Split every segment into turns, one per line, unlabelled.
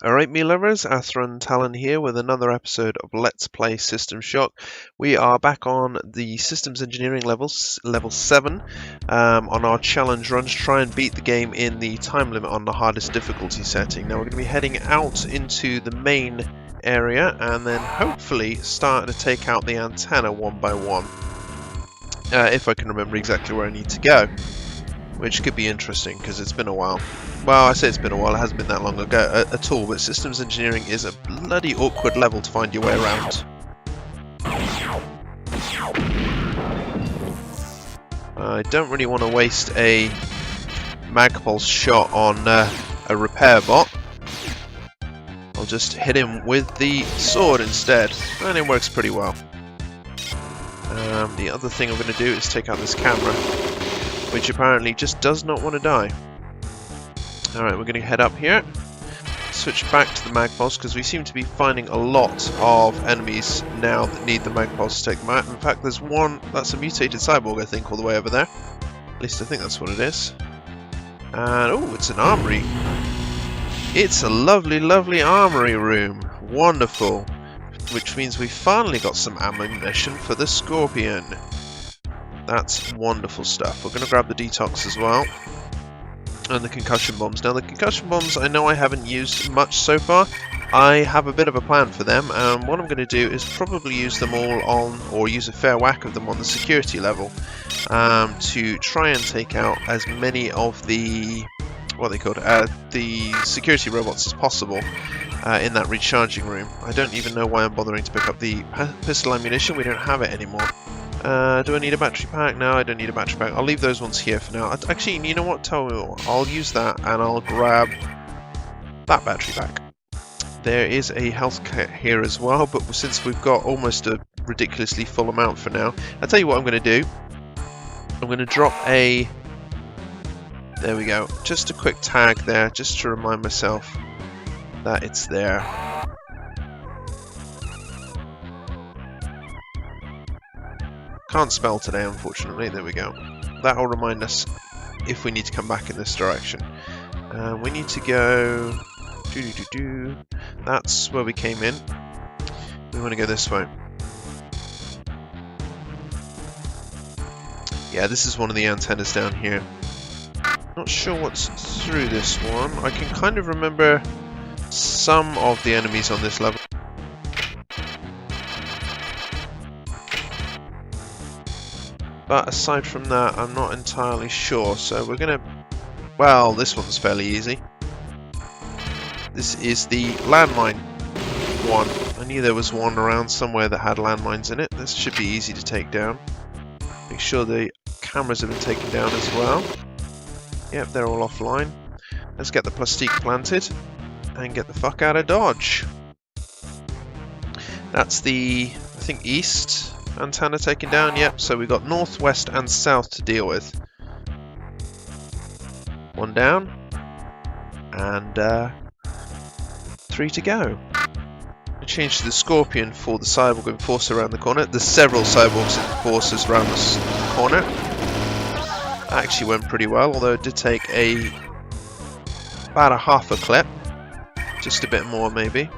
Alright, me lovers, Athrun Talan here with another episode of Let's Play System Shock. We are back on the Systems Engineering level 7, on our challenge run to try and beat the game in the time limit on the hardest difficulty setting. Now we're going to be heading out into the main area and then hopefully start to take out the antenna one by one. If I can remember exactly where I need to go. Which could be interesting because it's been a while. Well, I say it's been a while, it hasn't been that long ago at all, but Systems Engineering is a bloody awkward level to find your way around. I don't really want to waste a magpulse shot on a repair bot. I'll just hit him with the sword instead, and it works pretty well. The other thing I'm going to do is take out this camera, which apparently just does not want to die. Alright, we're going to head up here, switch back to the magpulse because we seem to be finding a lot of enemies now that need the magpulse to take them out. In fact, there's one that's a mutated cyborg, I think, all the way over there. At least I think that's what it is. And oh, it's an armory. It's a lovely, lovely armory room. Wonderful. Which means we finally got some ammunition for the Scorpion. That's wonderful stuff. We're going to grab the detox as well. And the concussion bombs. Now the concussion bombs I know I haven't used much so far. I have a bit of a plan for them. What I'm going to do is probably use them all on, or use a fair whack of them on the security level. To try and take out as many of the, what are they called? The security robots as possible. In that recharging room. I don't even know why I'm bothering to pick up the pistol ammunition. We don't have it anymore. Do I need a battery pack? No, I don't need a battery pack. I'll leave those ones here for now. Actually, you know what? Tell me what. I'll use that and I'll grab that battery pack. There is a health kit here as well, but since we've got almost a ridiculously full amount for now, I'll tell you what I'm going to do. I'm going to drop a... There we go. Just a quick tag there, just to remind myself that it's there. Can't spell today, unfortunately. There we go. That'll remind us if we need to come back in this direction. We need to go... That's where we came in. We want to go this way. Yeah, this is one of the antennas down here. Not sure what's through this one. I can kind of remember some of the enemies on this level. But aside from that, I'm not entirely sure. So we're gonna... Well, this one's fairly easy. This is the landmine one. I knew there was one around somewhere that had landmines in it. This should be easy to take down. Make sure the cameras have been taken down as well. Yep, they're all offline. Let's get the plastique planted and get the fuck out of Dodge. That's the, I think, east antenna taken down. Yep, so we've got north, west and south to deal with. One down. And 3 to go. I changed to the Scorpion for the cyborg enforcer around the corner. There's several cyborgs enforcers around this corner. That actually went pretty well, although it did take about a half a clip. Just a bit more maybe.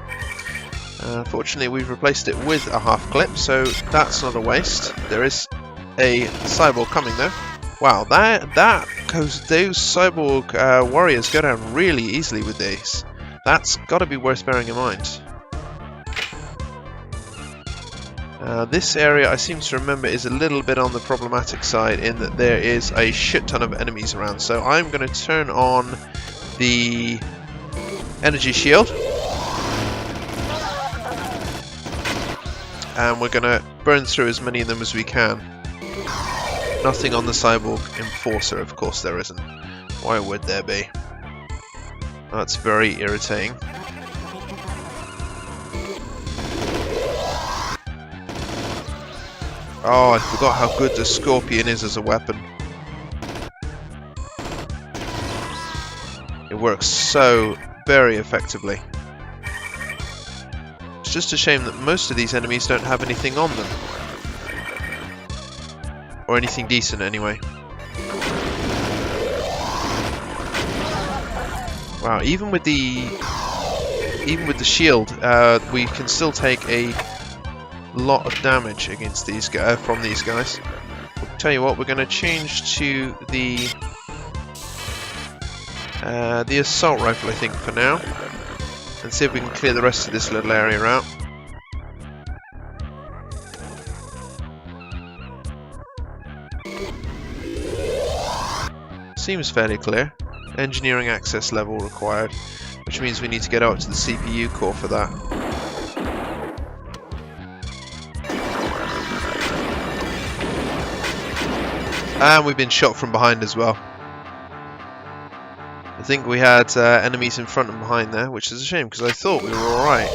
Fortunately we've replaced it with a half clip, so that's not a waste. There is a cyborg coming though. Wow, that goes, those cyborg warriors go down really easily with these. That's got to be worth bearing in mind. This area I seem to remember is a little bit on the problematic side in that there is a shit ton of enemies around, so I'm going to turn on the energy shield and we're going to burn through as many of them as we can. Nothing on the cyborg enforcer, of course there isn't. Why would there be? That's very irritating. Oh, I forgot how good the Scorpion is as a weapon. It works so very effectively. It's just a shame that most of these enemies don't have anything on them. Or anything decent anyway. Wow, even with the even with the shield, we can still take a lot of damage against these guys from these guys. I'll tell you what, we're going to change to the assault rifle, I think, for now, and see if we can clear the rest of this little area out. Seems fairly clear. Engineering access level required, which means we need to get out to the CPU core for that. And we've been shot from behind as well. I think we had enemies in front and behind there, which is a shame because I thought we were alright.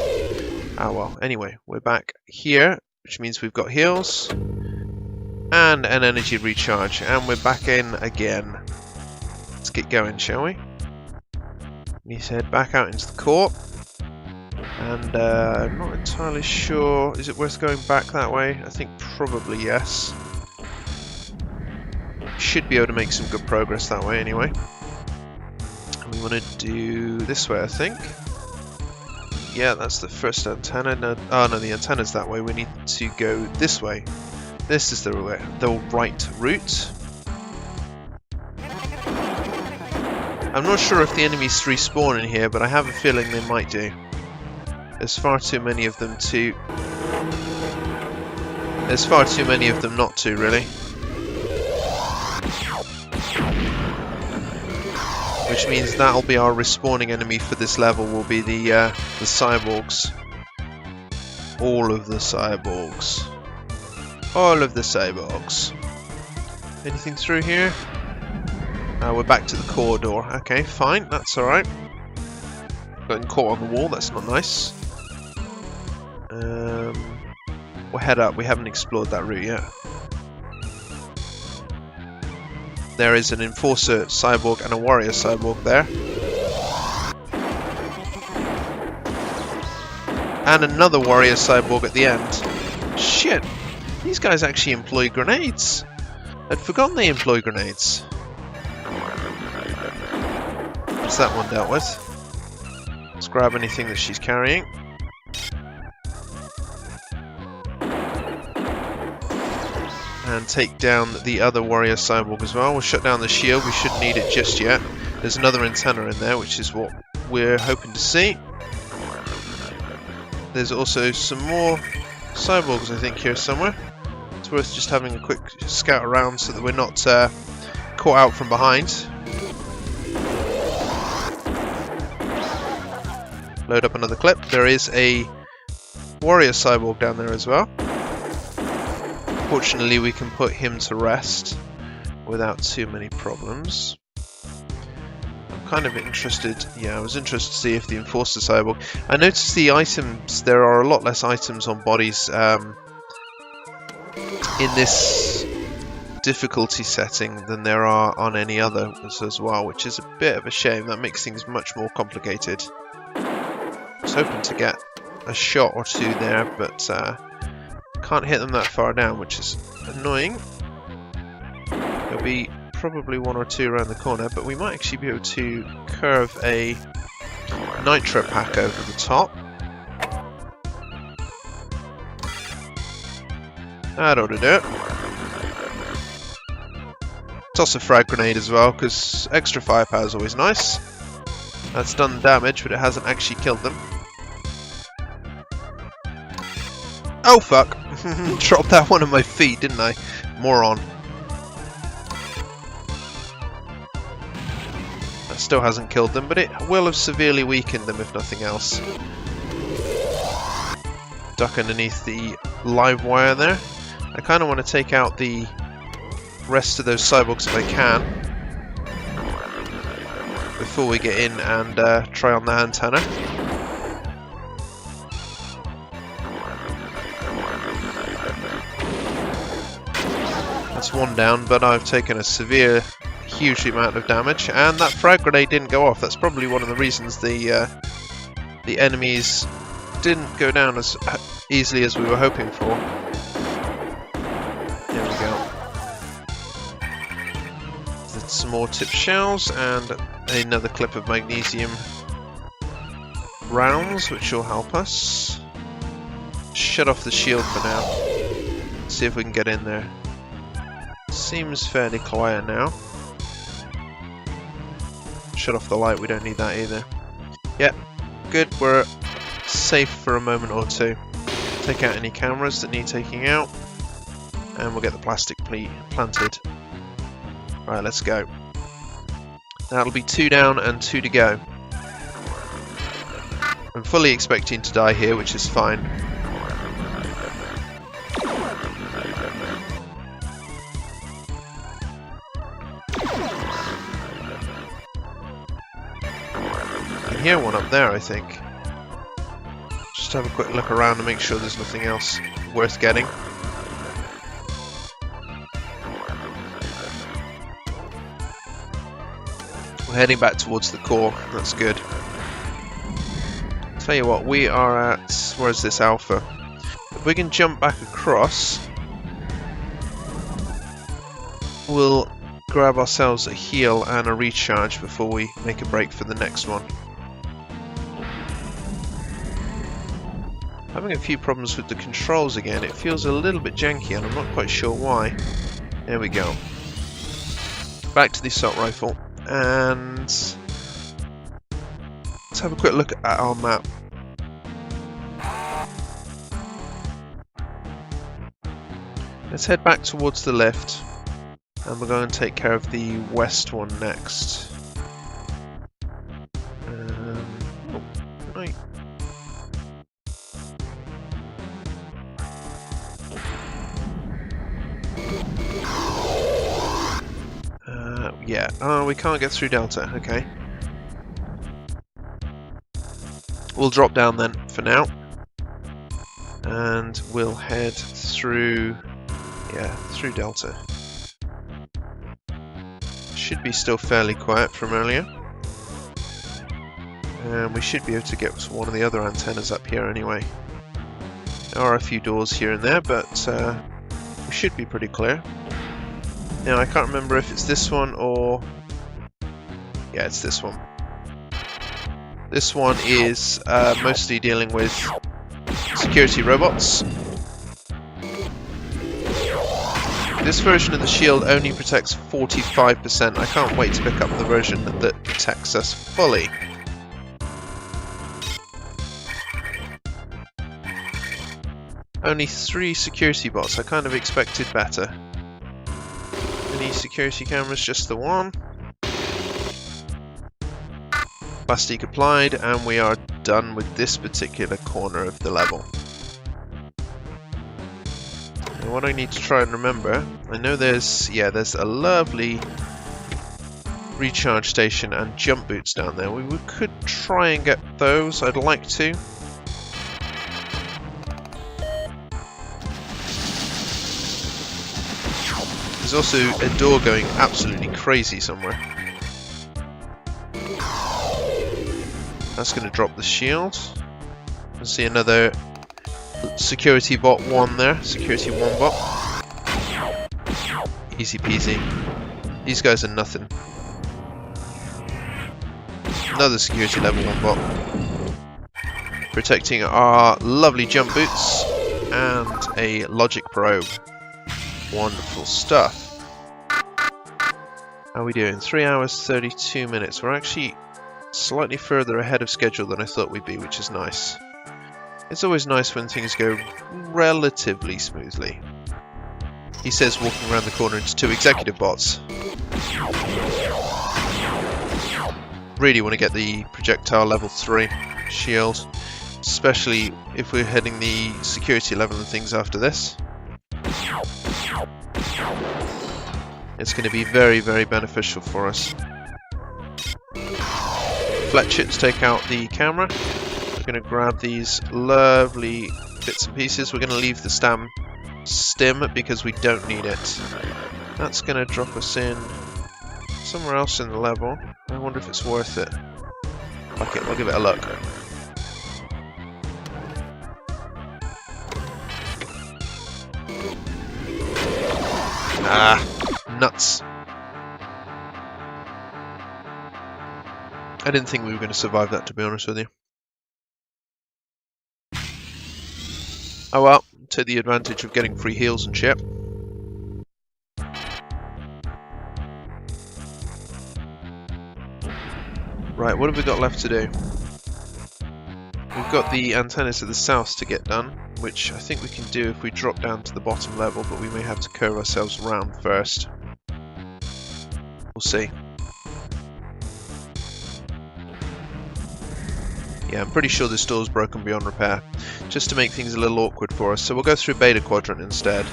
Ah well, anyway, we're back here, which means we've got heals and an energy recharge, and we're back in again. Let's get going, shall we? We need to head back out into the core, and I'm not entirely sure, is it worth going back that way? I think probably yes. Should be able to make some good progress that way anyway. We want to do this way, I think. Yeah, that's the first antenna. No, oh no, the antenna's that way. We need to go this way. This is the right route. I'm not sure if the enemies respawn in here, but I have a feeling they might do. There's far too many of them to... There's far too many of them not to, really. Which means that'll be our respawning enemy for this level, will be the cyborgs. All of the cyborgs. All of the cyborgs. Anything through here? We're back to the core door. Okay, fine, that's alright. Getting caught on the wall, that's not nice. We'll head up, we haven't explored that route yet. There is an enforcer cyborg and a warrior cyborg there. And another warrior cyborg at the end. Shit! These guys actually employ grenades! I'd forgotten they employ grenades. What's that one dealt with? Let's grab anything that she's carrying. And take down the other warrior cyborg as well. We'll shut down the shield, we shouldn't need it just yet. There's another antenna in there, which is what we're hoping to see. There's also some more cyborgs, I think, here somewhere. It's worth just having a quick scout around so that we're not caught out from behind. Load up another clip. There is a warrior cyborg down there as well. Fortunately, we can put him to rest without too many problems. I'm kind of interested, yeah, I was interested to see if the Enforcer cyborg... I noticed the items, there are a lot less items on bodies in this difficulty setting than there are on any others as well, which is a bit of a shame. That makes things much more complicated. I was hoping to get a shot or two there, but can't hit them that far down, which is annoying. There'll be probably one or two around the corner, but we might actually be able to curve a nitro pack over the top. That ought to do it. Toss a frag grenade as well, because extra firepower is always nice. That's done damage, but it hasn't actually killed them. Oh fuck! Dropped that one on my feet, didn't I? Moron. That still hasn't killed them, but it will have severely weakened them if nothing else. Duck underneath the live wire there. I kind of want to take out the rest of those cyborgs if I can before we get in and try on the antenna. That's one down, but I've taken a severe, huge amount of damage, and that frag grenade didn't go off. That's probably one of the reasons the enemies didn't go down as easily as we were hoping for. There we go. Some more tip shells and another clip of magnesium. rounds, which will help us. Shut off the shield for now. See if we can get in there. Seems fairly quiet now. Shut off the light, we don't need that either. Yep, good, we're safe for a moment or two. Take out any cameras that need taking out, and we'll get the plastic planted. Right, let's go. That'll be 2 down and 2 to go. I'm fully expecting to die here, which is fine. I can hear one up there, I think. Just have a quick look around and make sure there's nothing else worth getting. We're heading back towards the core, that's good. Tell you what, we are at, where's this alpha? If we can jump back across, we'll grab ourselves a heal and a recharge before we make a break for the next one. Having a few problems with the controls again, it feels a little bit janky and I'm not quite sure why. There we go. Back to the assault rifle, and let's have a quick look at our map. Let's head back towards the left, and we're going to take care of the west one next. Oh, right. Yeah, oh, we can't get through Delta, okay. We'll drop down then for now, and we'll head through, yeah, through Delta. Should be still fairly quiet from earlier. And we should be able to get one of the other antennas up here anyway. There are a few doors here and there, but we should be pretty clear. Now I can't remember if it's this one or... yeah, it's this one. This one is mostly dealing with security robots. This version of the shield only protects 45%. I can't wait to pick up the version that protects us fully. Only 3 security bots. I kind of expected better. Any security cameras? Just the one. Plastic applied, and we are done with this particular corner of the level. And what I need to try and remember, I know there's a lovely recharge station and jump boots down there. We could try and get those. I'd like to. There's also a door going absolutely crazy somewhere. That's going to drop the shield. I see another security bot 1 there. Security 1 bot. Easy peasy. These guys are nothing. Another security level 1 bot. Protecting our lovely jump boots and a logic probe. Wonderful stuff. How are we doing? 3 hours 32 minutes. We're actually slightly further ahead of schedule than I thought we'd be, which is nice. It's always nice when things go relatively smoothly. He says walking around the corner into 2 executive bots. Really want to get the projectile level 3 shield, especially if we're heading the security level and things after this. It's going to be very, very beneficial for us. Fletch it to take out the camera. We're going to grab these lovely bits and pieces. We're going to leave the stim because we don't need it. That's going to drop us in somewhere else in the level. I wonder if it's worth it. Fuck it, we'll give it a look. Ah, nuts. I didn't think we were going to survive that, to be honest with you. Oh well, take the advantage of getting free heals and shit. Right, what have we got left to do? We've got the antenna to the south to get done, which I think we can do if we drop down to the bottom level, but we may have to curve ourselves around first. We'll see. Yeah, I'm pretty sure this door's broken beyond repair, just to make things a little awkward for us, so we'll go through Beta Quadrant instead.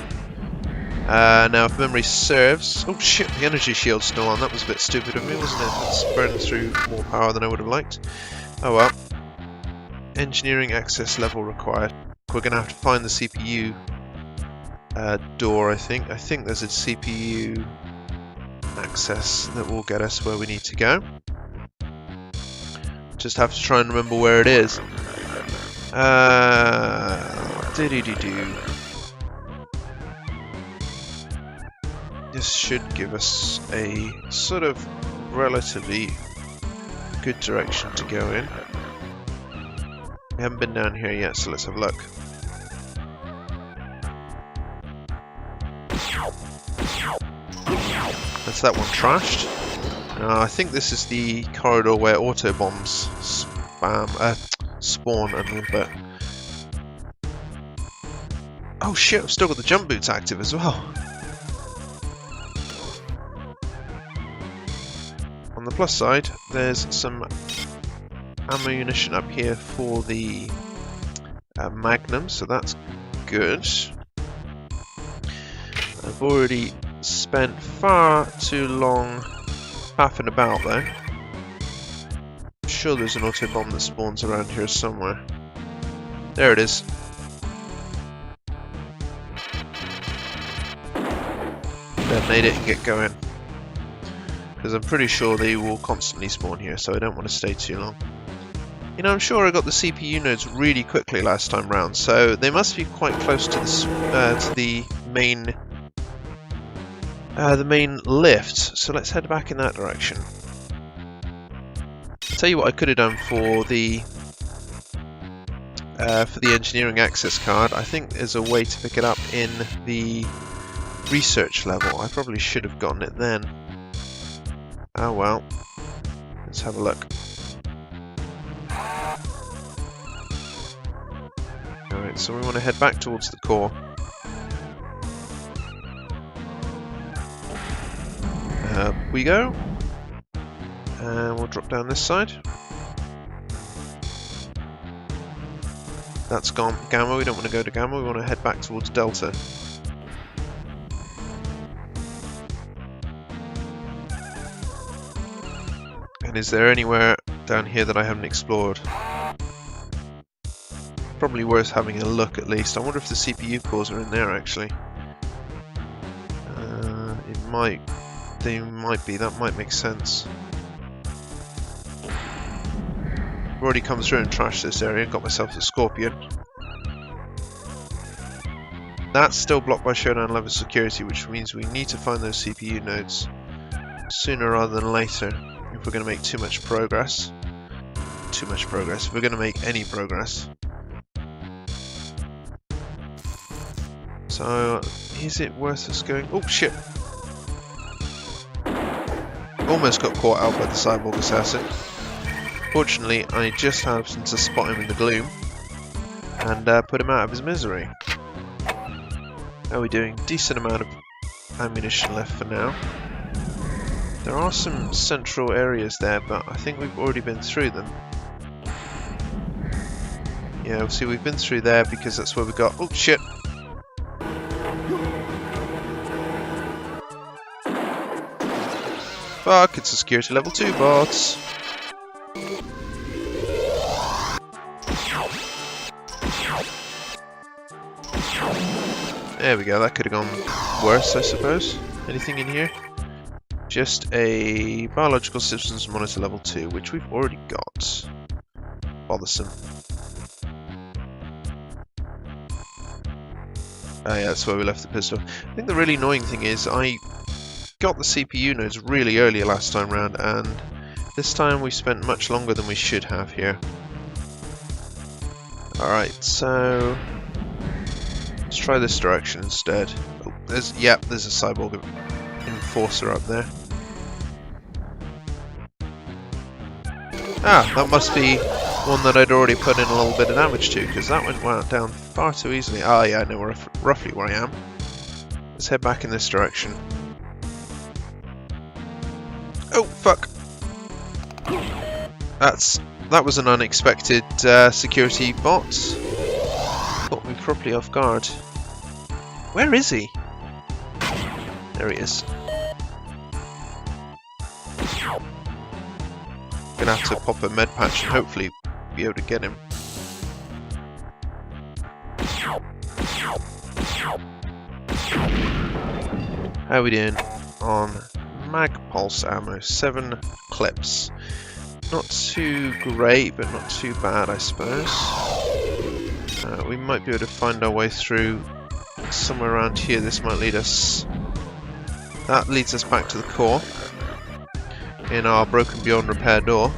Now, if memory serves... Oh shit, the energy shield's still on. That was a bit stupid of me, wasn't it? It's burning through more power than I would have liked. Oh well. Engineering access level required. We're going to have to find the CPU door, I think. I think there's a CPU access that will get us where we need to go. Just have to try and remember where it is. Do-do-do-do. This should give us a sort of relatively good direction to go in. We haven't been down here yet, so let's have a look. That's that one trashed. I think this is the corridor where auto bombs spawn a little bit. Oh shit, I've still got the jump boots active as well. On the plus side, there's some ammunition up here for the Magnum, so that's good. I've already spent far too long faffing about though. I'm sure there's an auto bomb that spawns around here somewhere. There it is. Detonate it and get going. Because I'm pretty sure they will constantly spawn here, so I don't want to stay too long. You know, I'm sure I got the CPU nodes really quickly last time round, so they must be quite close to the main lift. So let's head back in that direction. I'll tell you what I could have done for the engineering access card. I think there's a way to pick it up in the research level. I probably should have gotten it then. Oh well. Let's have a look. Alright, so we want to head back towards the core. Up we go. And we'll drop down this side. That's Gamma. We don't want to go to Gamma. We want to head back towards Delta. And is there anywhere down here that I haven't explored? Probably worth having a look at least. I wonder if the CPU cores are in there actually. They might be. That might make sense. I've already come through and trashed this area and got myself a Scorpion. That's still blocked by Shodan level security, which means we need to find those CPU nodes sooner rather than later if we're going to make too much progress. If we're going to make any progress. So, is it worth us going... Oh shit! Almost got caught out by the cyborg assassin. Fortunately, I just happened to spot him in the gloom and put him out of his misery. How are we doing? Decent amount of ammunition left for now. There are some central areas there, but I think we've already been through them. Yeah, see, we've been through there because that's where we got... Oh shit! Fuck, it's a security level 2 bots. There we go, that could have gone worse, I suppose. Anything in here? Just a biological systems monitor level 2, which we've already got. Bothersome. Oh yeah, that's where we left the pistol. I think the really annoying thing is I got the CPU nodes really early last time round, and this time we spent much longer than we should have here. Alright, so Let's try this direction instead. Oh, there's a cyborg enforcer up there. Ah, that must be one that I'd already put in a little bit of damage to, because that went down far too easily. Ah, yeah, I know roughly where I am. Let's head back in this direction. Oh, fuck! That was an unexpected security bot. Caught me properly off guard. Where is he? There he is. Gonna have to pop a med patch and hopefully be able to get him. How are we doing on mag pulse ammo? 7 clips. Not too great, but not too bad, I suppose. We might be able to find our way through somewhere around here. This might lead us... That leads us back to the core in our broken beyond repair door.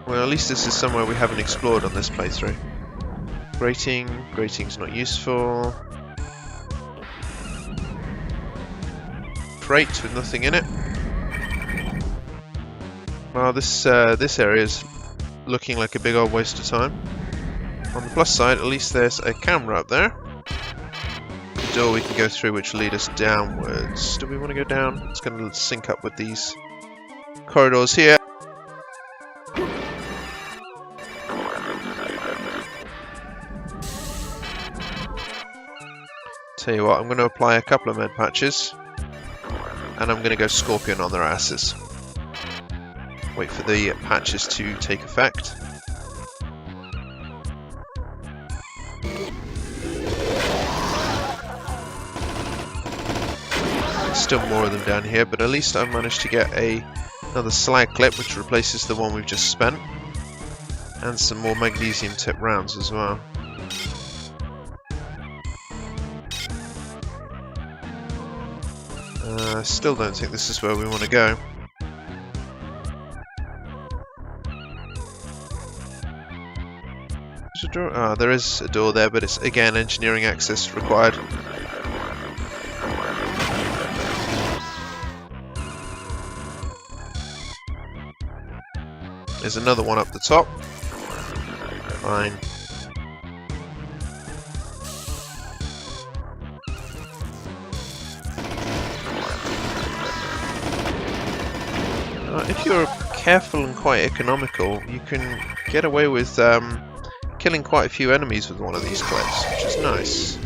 Well, at least this is somewhere we haven't explored on this playthrough. Grating's not useful. Crate with nothing in it. Well, this area is looking like a big old waste of time. On the plus side, at least there's a camera up there. The door we can go through which will lead us downwards. Do we want to go down? It's going to sync up with these corridors here. Tell you what, I'm going to apply a couple of med patches. And I'm going to go Scorpion on their asses. Wait for the patches to take effect. Still more of them down here, but at least I've managed to get another slag clip which replaces the one we've just spent. And some more magnesium tip rounds as well. I still don't think this is where we want to go. There's a door. Ah, there is a door there, but it's again engineering access required. There's another one up the top. Fine. If you're careful and quite economical, you can get away with killing quite a few enemies with one of these clips, which is nice.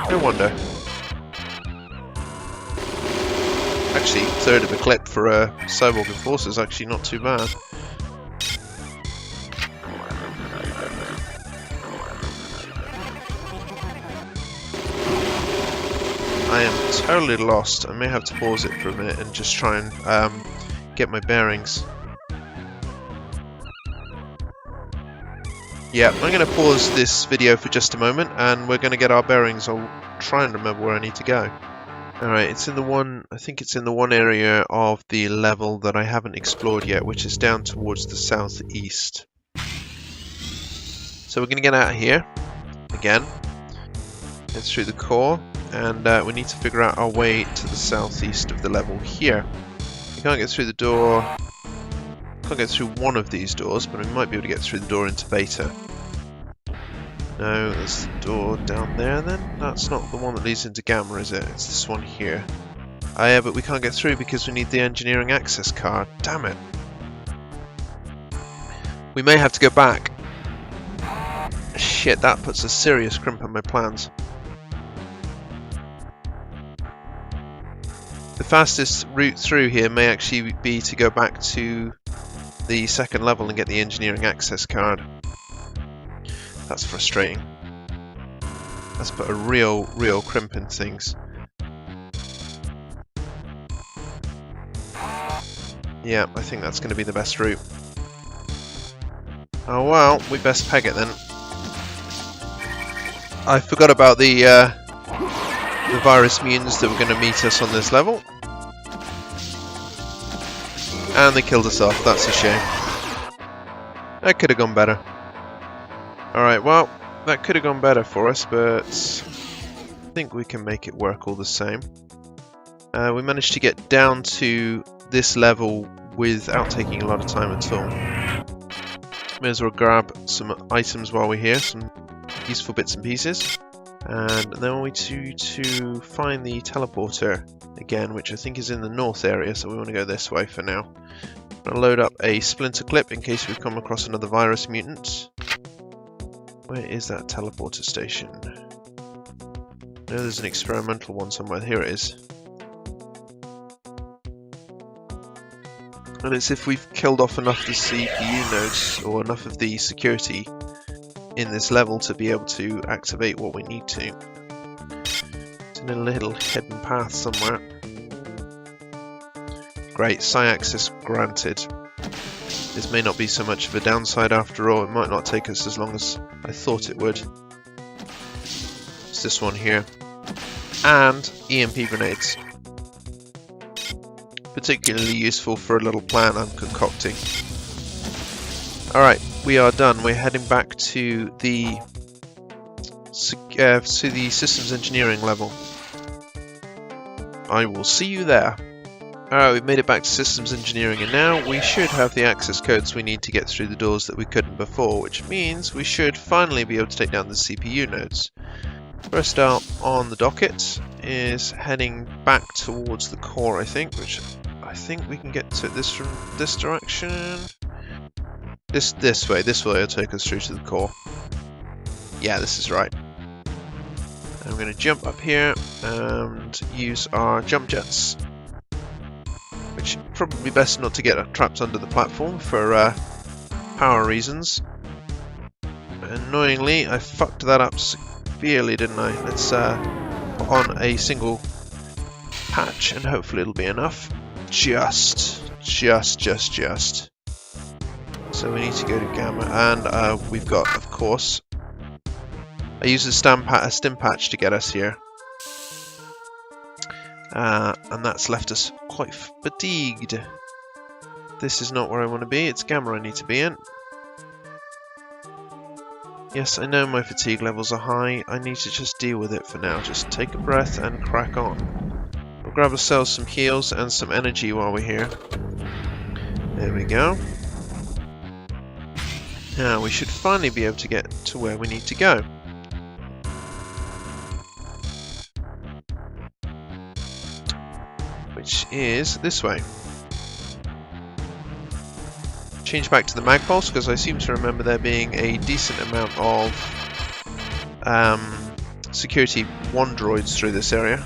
No wonder. Actually, a third of a clip for a cyborg enforcer is actually not too bad. I am totally lost. I may have to pause it for a minute and just try and get my bearings. Yeah, I'm going to pause this video for just a moment and we're going to get our bearings. I'll try and remember where I need to go. Alright, it's in the one, I think it's in the one area of the level that I haven't explored yet, which is down towards the southeast. So we're going to get out of here, again, get through the core, and we need to figure out our way to the southeast of the level here. We can't get through the door, can't get through one of these doors, but we might be able to get through the door into beta. No, there's the door down there then? That's not the one that leads into Gamma, is it? It's this one here. Ah yeah, but we can't get through because we need the engineering access card. Damn it. We may have to go back. Shit, that puts a serious crimp on my plans. The fastest route through here may actually be to go back to the second level and get the engineering access card. That's frustrating. That's put a real crimp in things. Yeah, I think that's going to be the best route. Oh well, we best peg it then. I forgot about the virus mutants that were going to meet us on this level. And they killed us off. That's a shame. That could have gone better. Alright, well, that could have gone better for us, but I think we can make it work all the same. We managed to get down to this level without taking a lot of time at all. May as well grab some items while we're here, some useful bits and pieces. And then we need to find the teleporter again, which I think is in the north area, so we want to go this way for now. I'm going to load up a splinter clip in case we come across another virus mutant. Where is that teleporter station? I know there's an experimental one somewhere. Here it is. And it's if we've killed off enough of the CPU nodes or enough of the security in this level to be able to activate what we need to. It's in a little hidden path somewhere. Great, Psi-access granted. This may not be so much of a downside after all. It might not take us as long as I thought it would. It's this one here. And EMP grenades. Particularly useful for a little plan I'm concocting. Alright, we are done. We're heading back to the systems engineering level. I will see you there. Alright, we've made it back to systems engineering, and now we should have the access codes we need to get through the doors that we couldn't before, which means we should finally be able to take down the CPU nodes. First up on the docket is heading back towards the core, I think, which I think we can get to this from this direction. This way will take us through to the core. Yeah, this is right. And I'm going to jump up here and use our jump jets. Which probably best not to get trapped under the platform for power reasons. Annoyingly, I fucked that up severely, didn't I? Let's put on a single patch and hopefully it'll be enough. Just. So we need to go to Gamma, and we've got, of course, I used a stim patch to get us here. And that's left us quite fatigued. This is not where I want to be, it's Gamma I need to be in. Yes, I know my fatigue levels are high, I need to just deal with it for now. Just take a breath and crack on. We'll grab ourselves some heals and some energy while we're here. There we go. Now we should finally be able to get to where we need to go. Which is this way. Change back to the mag pulse because I seem to remember there being a decent amount of security 1 droids through this area.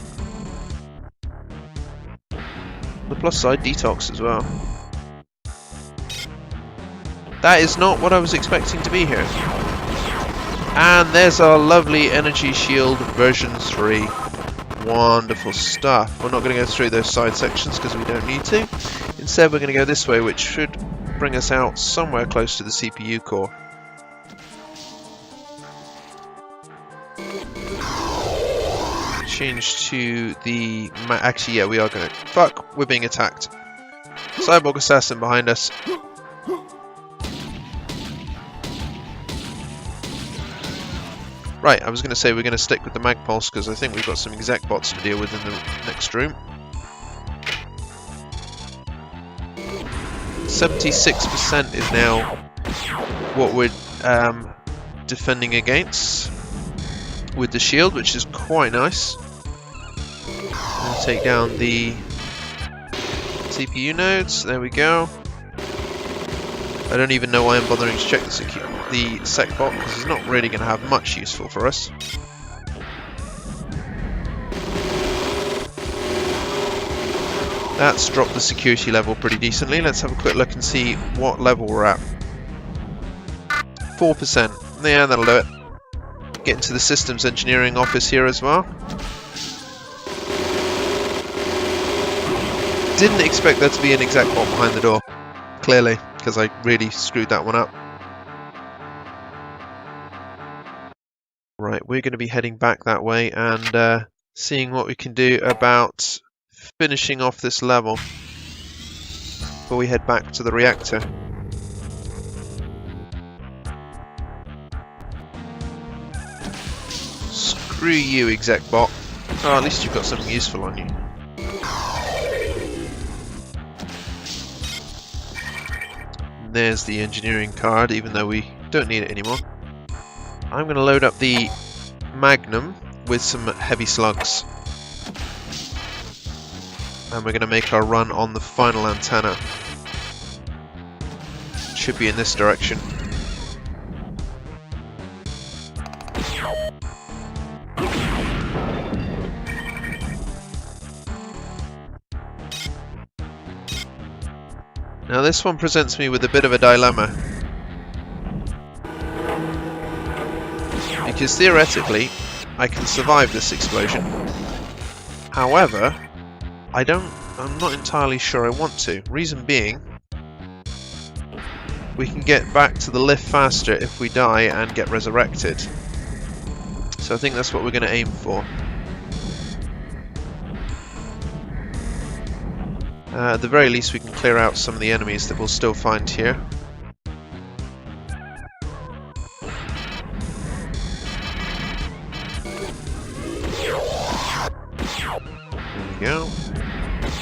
The plus side, detox as well. That is not what I was expecting to be here. And there's our lovely energy shield version 3. Wonderful stuff. We're not going to go through those side sections because we don't need to. Instead we're going to go this way, which should bring us out somewhere close to the CPU core. Change to the... Actually, yeah, we are going to... Fuck, we're being attacked. Cyborg assassin behind us. Right, I was going to say we're going to stick with the mag pulse because I think we've got some exec bots to deal with in the next room. 76% is now what we're defending against with the shield, which is quite nice. I'll take down the CPU nodes. There we go. I don't even know why I'm bothering to check the sec bot because it's not really going to have much useful for us. That's dropped the security level pretty decently. Let's have a quick look and see what level we're at. 4%. Yeah, that'll do it. Get into the systems engineering office here as well. Didn't expect there to be an exec bot behind the door. Clearly, because I really screwed that one up. Right, we're going to be heading back that way and seeing what we can do about finishing off this level. before we head back to the reactor. Screw you, exec bot. Oh, at least you've got something useful on you. And there's the engineering card, even though we don't need it anymore. I'm going to load up the Magnum with some heavy slugs. And we're going to make our run on the final antenna. Should be in this direction. Now this one presents me with a bit of a dilemma. Because theoretically, I can survive this explosion. However, I'm not entirely sure I want to. Reason being, we can get back to the lift faster if we die and get resurrected. So I think that's what we're going to aim for. At the very least we can clear out some of the enemies that we'll still find here. There we go.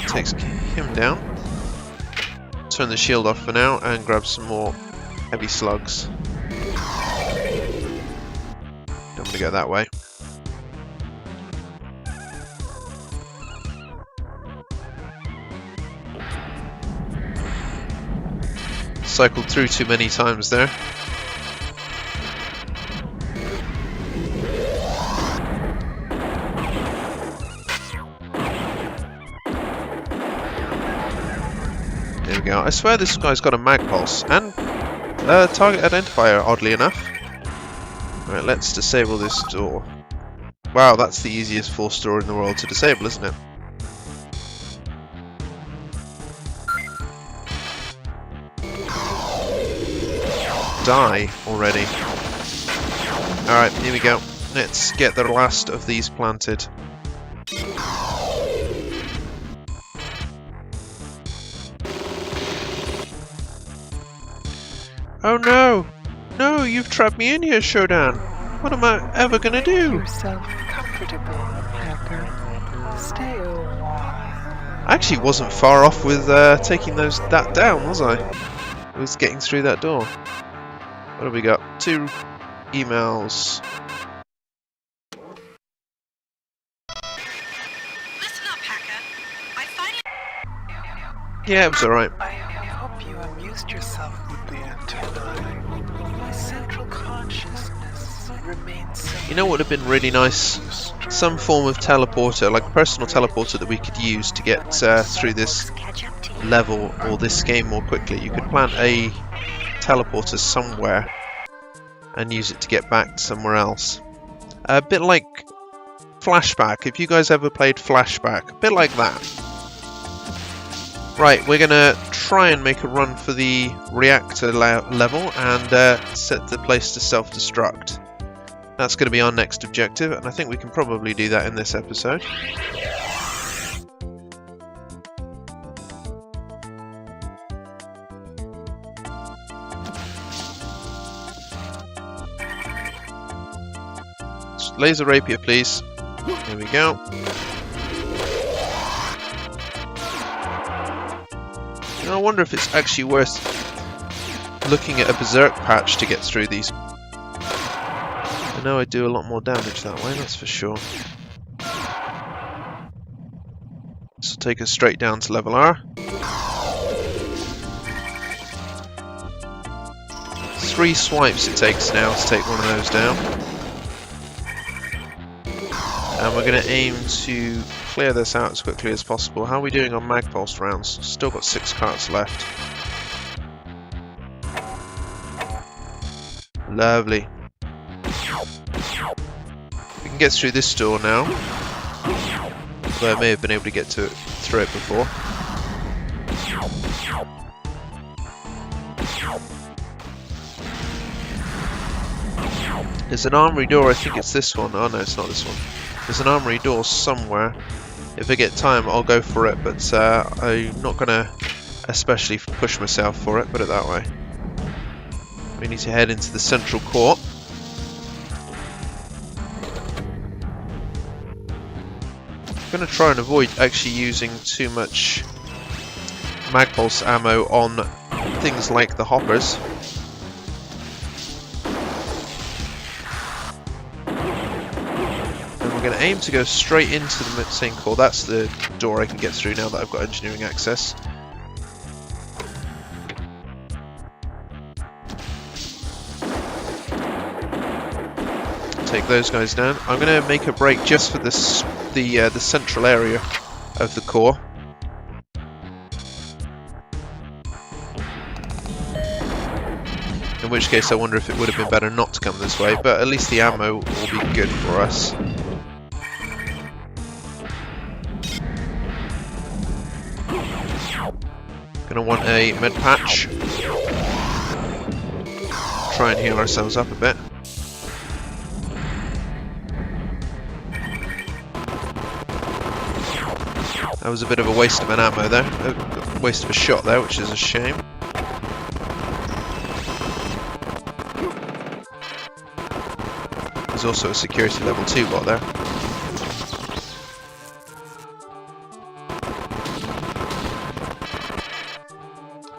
Takes him down. Turn the shield off for now and grab some more heavy slugs. Don't want to go that way. Cycled through too many times there. There we go. I swear this guy's got a mag pulse and a target identifier, oddly enough. Right, let's disable this door. Wow, that's the easiest force door in the world to disable, isn't it? Die already. Alright, here we go. Let's get the last of these planted. Oh no! No, you've trapped me in here, Shodan! What am I ever gonna do?
Make yourself comfortable, hacker. Stay a while.
I actually wasn't far off with taking that down, was I? I was getting through that door. What have we got? 2 emails.
Listen up, hacker. I find it.
Yeah, it was alright.
I hope you amused yourself with the antenna. My central consciousness remains simple.
You know what would have been really nice? Some form of teleporter, like a personal teleporter that we could use to get through this level or this game more quickly. You could plant a teleporter somewhere and use it to get back somewhere else. A bit like Flashback. If you guys ever played Flashback, a bit like that. Right, we're gonna try and make a run for the reactor level and set the place to self-destruct. That's gonna be our next objective, and I think we can probably do that in this episode. Laser rapier, please. There we go. You know, I wonder if it's actually worth looking at a berserk patch to get through these. I know I do a lot more damage that way, that's for sure. This will take us straight down to level R. 3 swipes it takes now to take one of those down. And we're going to aim to clear this out as quickly as possible. How are we doing on mag pulse rounds? Still got 6 carts left. Lovely. We can get through this door now. Although I may have been able to get through it before. There's an armory door, I think it's this one. Oh no, it's not this one. There's an armory door somewhere. If I get time, I'll go for it, but I'm not going to especially push myself for it, put it that way. We need to head into the central core. I'm going to try and avoid actually using too much mag pulse ammo on things like the hoppers. And we're going to aim to go straight into the main core. That's the door I can get through now that I've got engineering access. Take those guys down. I'm going to make a break just for this, the central area of the core. In which case I wonder if it would have been better not to come this way, but at least the ammo will be good for us. Gonna want a med patch. Try and heal ourselves up a bit. That was a bit of a waste of an ammo there, a waste of a shot there, which is a shame. There's also a security level 2 bot there.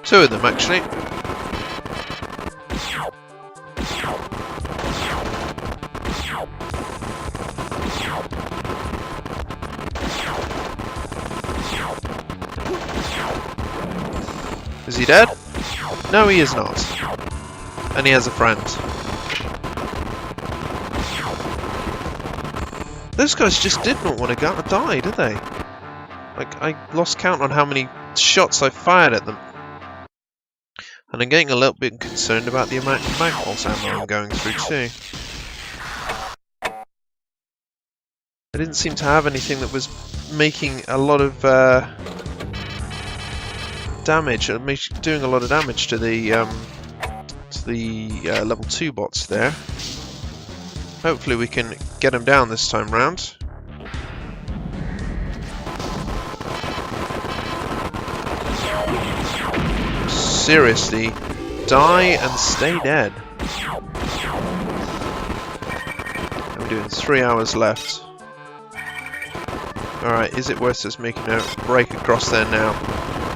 Two of them actually. Is he dead? No, he is not. And he has a friend. Those guys just did not want to die, did they? Like, I lost count on how many shots I fired at them. And I'm getting a little bit concerned about the amount of mag pulse ammo I'm going through too. I didn't seem to have anything that was making a lot of damage, doing a lot of damage to the level 2 bots there. Hopefully we can get them down this time round. Seriously, die and stay dead. And we're doing 3 hours left. Alright, is it worth us making a break across there now?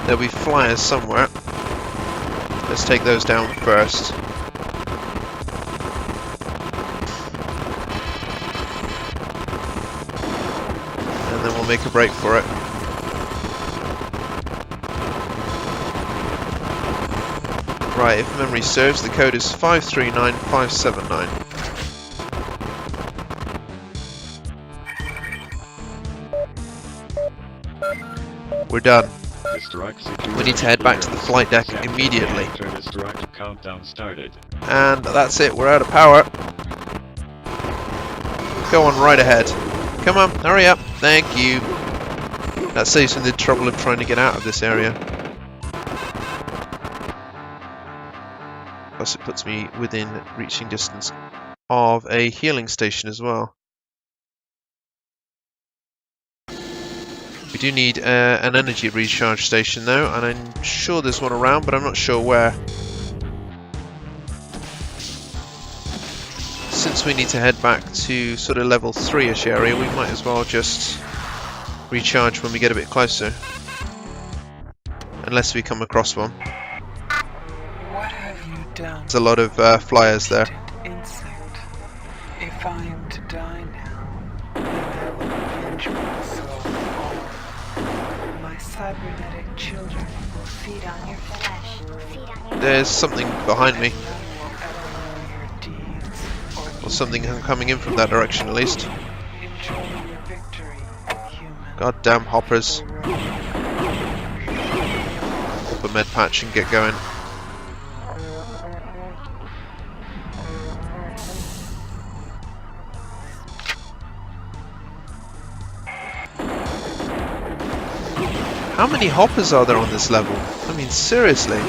There'll be flyers somewhere. Let's take those down first. And then we'll make a break for it. Right, if memory serves, the code is 539579. We're done. We need to head back to the flight deck immediately. And that's it, we're out of power. Go on right ahead. Come on, hurry up. Thank you. That saves me the trouble of trying to get out of this area. Plus it puts me within reaching distance of a healing station as well. We do need an energy recharge station though, and I'm sure there's one around, but I'm not sure where. Since we need to head back to sort of level 3-ish area, we might as well just recharge when we get a bit closer. Unless we come across one.
What have you done?
There's a lot of flyers there.
Insect. If I am to die now, then I will avenge myself. My cybernetic children will feed on your flesh.
There's something behind me. Or something coming in from that direction at least. Goddamn hoppers. Pop a med patch and get going. How many hoppers are there on this level? I mean, seriously.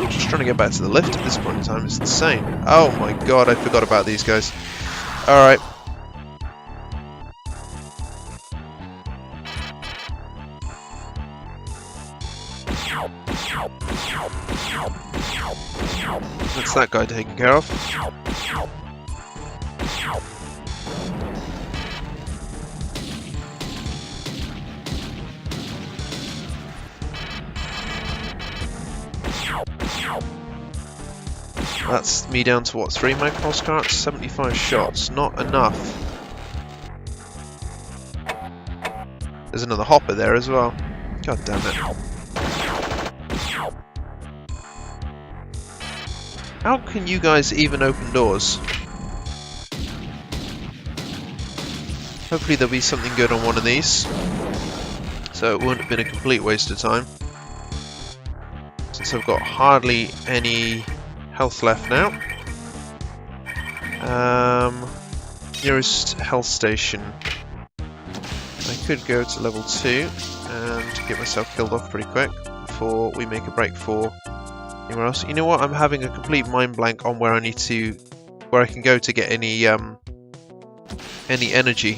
Just trying to get back to the lift at this point in time. It's insane. Oh my god, I forgot about these guys. Alright. that guy taken care of. That's me down to what, 3 magpulse carts? 75 shots, not enough. There's another hopper there as well. God damn it. How can you guys even open doors? Hopefully there'll be something good on one of these, so it wouldn't have been a complete waste of time. Since I've got hardly any health left now. Nearest health station. I could go to level 2 and get myself killed off pretty quick before we make a break for anywhere else. You know what? I'm having a complete mind blank on where I need to, where I can go to get any energy.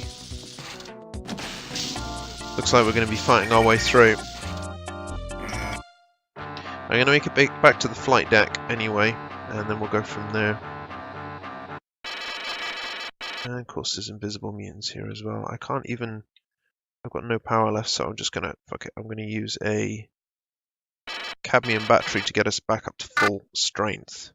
Looks like we're going to be fighting our way through. I'm going to make it back to the flight deck anyway, and then we'll go from there. And of course there's invisible mutants here as well. I can't even... I've got no power left, so I'm just going to... Fuck it, I'm going to use a cadmium battery to get us back up to full strength.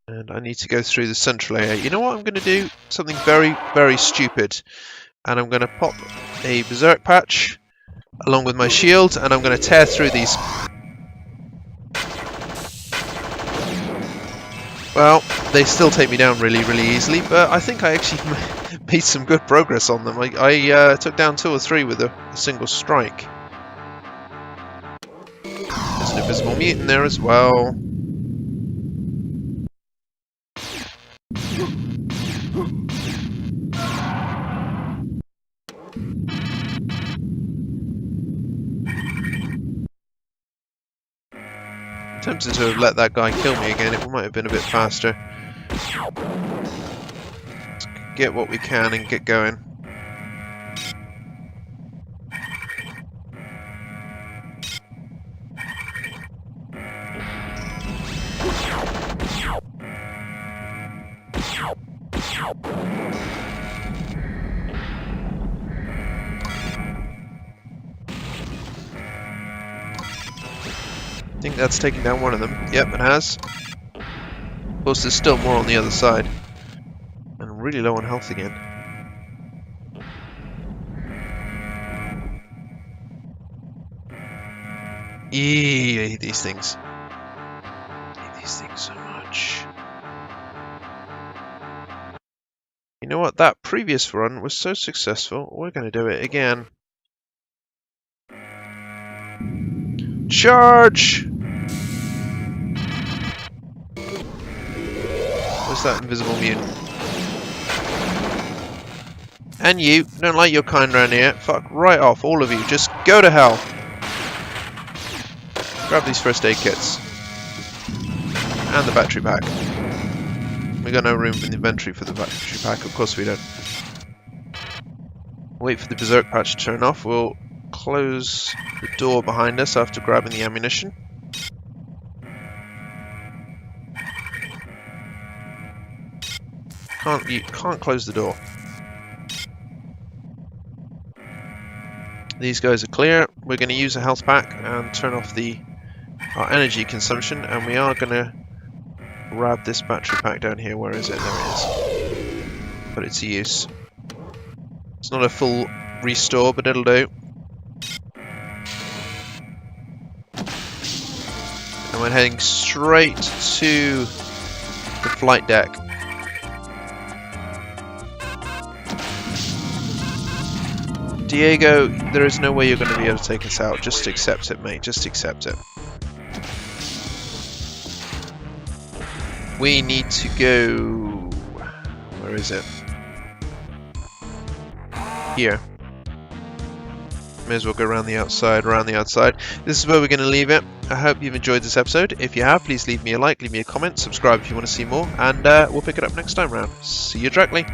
And I need to go through the central area. You know what I'm going to do? Something very, very stupid. And I'm going to pop a berserk patch along with my shield, and I'm going to tear through these. Well, they still take me down really, really easily, but I think I actually made some good progress on them. I took down 2 or 3 with a single strike. There's an invisible mutant there as well. Tempted to have let that guy kill me again. It might have been a bit faster. Let's get what we can and get going. I think that's taken down one of them. Yep, it has. Of course, there's still more on the other side. And I'm really low on health again. Eee, I hate these things. I hate these things so much. You know what? That previous run was so successful, we're going to do it again. Charge! What's that invisible mutant? And you, don't like your kind around here. Fuck right off, all of you. Just go to hell. Grab these first aid kits. And the battery pack. We got no room in the inventory for the battery pack, of course we don't. Wait for the berserk patch to turn off. We'll close the door behind us after grabbing the ammunition. You can't close the door. These guys are clear. We're going to use a health pack and turn off our energy consumption, and we are going to grab this battery pack down here. Where is it? There it is. Put it to use. It's not a full restore, but it'll do. And we're heading straight to the flight deck. Diego, there is no way you're going to be able to take us out. Just accept it, mate. Just accept it. We need to go... Where is it? Here. May as well go around the outside, This is where we're going to leave it. I hope you've enjoyed this episode. If you have, please leave me a like, leave me a comment, subscribe if you want to see more, and we'll pick it up next time round. See you directly.